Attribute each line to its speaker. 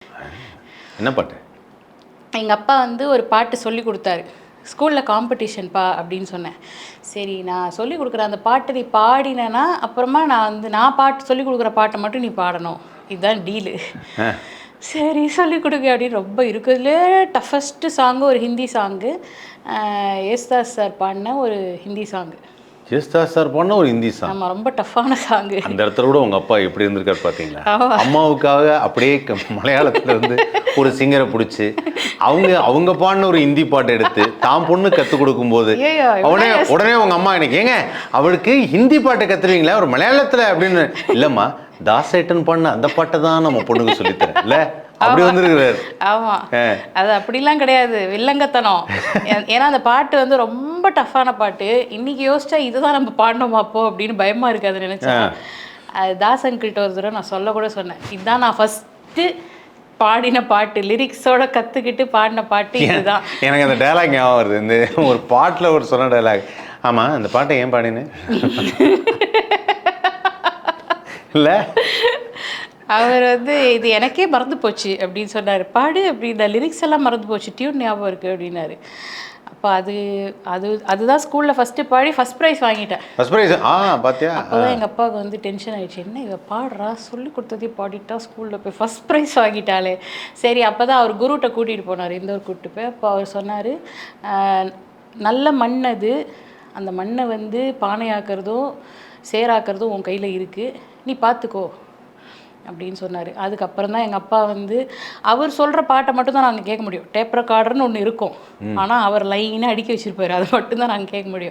Speaker 1: என்ன பாட்டு?
Speaker 2: எங்கள் அப்பா வந்து ஒரு பாட்டு சொல்லி கொடுத்தாரு. ஸ்கூலில் காம்படிஷன்ப்பா அப்படின்னு சொன்னேன். சரி நான் சொல்லி கொடுக்குற அந்த பாட்டு நீ பாடினேன்னா அப்புறமா நான் பாட்டு சொல்லி கொடுக்குற பாட்டை மட்டும் நீ பாடணும், இதுதான் டீலு. சரி சொல்லிக் கொடுங்க அப்படின்னு. ரொம்ப இருக்கிறதுலே டஃபஸ்ட்டு சாங்கு ஒரு ஹிந்தி சாங்கு, யேசுதாஸ் சார் பாடின ஒரு ஹிந்தி சாங்கு.
Speaker 1: யேசுதாஸ் சார் பாடின ஒரு ஹிந்தி சாங்.
Speaker 2: ஆமாம், ரொம்ப டஃப்பான சாங்கு.
Speaker 1: அந்த இடத்துல கூட உங்கள் அப்பா எப்படி இருந்திருக்காரு பார்த்தீங்களா? அம்மாவுக்காக அப்படியே மலையாளத்தில் இருந்து ஒரு சிங்கரை பிடிச்சி அவங்க பாடின ஒரு ஹிந்தி பாட்டை எடுத்து தான் பொண்ணு கற்றுக் கொடுக்கும்போது உடனே உங்கள் அம்மா எனக்கு ஏங்க அவளுக்கு ஹிந்தி பாட்டை கற்றுவீங்களா ஒரு மலையாளத்தில் அப்படின்னு. இல்லைம்மா, தாசேட்டன் பாடின அந்த பாட்டை தான் நம்ம பொண்ணுக்கு சொல்லித்தரேன் இல்லை அப்படி வந்துருக்கிறாரு.
Speaker 2: ஆமாம், அது அப்படிலாம் கிடையாது, வில்லங்கத்தனம். ஏன்னா அந்த பாட்டு வந்து ரொம்ப டஃப்பான பாட்டு. இன்னைக்கு யோசிச்சா இதுதான் நம்ம பாடணுமா அப்போ அப்படின்னு பயமாக இருக்குது அதை நினச்சா. அது தாஸ் அங்கிள்கிட்ட ஒரு தடவை நான் சொல்ல கூட சொன்னேன், இதுதான் நான் ஃபஸ்ட்டு பாடின பாட்டு, லிரிக்ஸோட கற்றுக்கிட்டு பாடின பாட்டு இதுதான்.
Speaker 1: எனக்கு அந்த டைலாக் ஞாபகம் வருது, இந்த ஒரு பாட்டில் ஒரு சொன்ன டைலாக். ஆமாம், அந்த பாட்டை ஏன் பாடினு இல்லை
Speaker 2: அவர் வந்து இது எனக்கே மறந்து போச்சு அப்படின்னு சொன்னார். பாடு அப்படின்னா லிரிக்ஸ் எல்லாம் மறந்து போச்சு, டியூன் ஞாபகம் இருக்குது அப்படின்னாரு. அப்போ அதுதான் ஸ்கூலில் ஃபஸ்ட்டு பாடி ஃபஸ்ட் ப்ரைஸ் வாங்கிட்டேன்.
Speaker 1: ஃபஸ்ட் ப்ரைஸ் பார்த்தியா?
Speaker 2: அப்போ தான் எங்கள் அப்பாவுக்கு வந்து டென்ஷன் ஆகிடுச்சு, என்ன இவ பாடுறா, சொல்லி கொடுத்ததே பாடிட்டா, ஸ்கூலில் போய் ஃபஸ்ட் ப்ரைஸ் வாங்கிட்டாலே. சரி, அப்போ தான் அவர் குருகிட்ட கூட்டிகிட்டு போனார், இந்தூர் கூப்பிட்டு போய். அப்போ அவர் சொன்னார், நல்ல மண் அது, அந்த மண்ணை வந்து பானையாக்குறதும் சேராக்கிறதும் உன் கையில் இருக்குது, நீ பார்த்துக்கோ அப்படின்னு சொன்னார். அதுக்கப்புறம் தான் எங்கள் அப்பா வந்து அவர் சொல்கிற பாட்டை மட்டும் தான் நாங்கள் கேட்க முடியும். டேப் ரெக்கார்டர்னு ஒன்று இருக்கும், ஆனால் அவர் லைனாக அடுக்கி வச்சுருப்பார், அதை மட்டும்தான் நாங்கள் கேட்க முடியும்.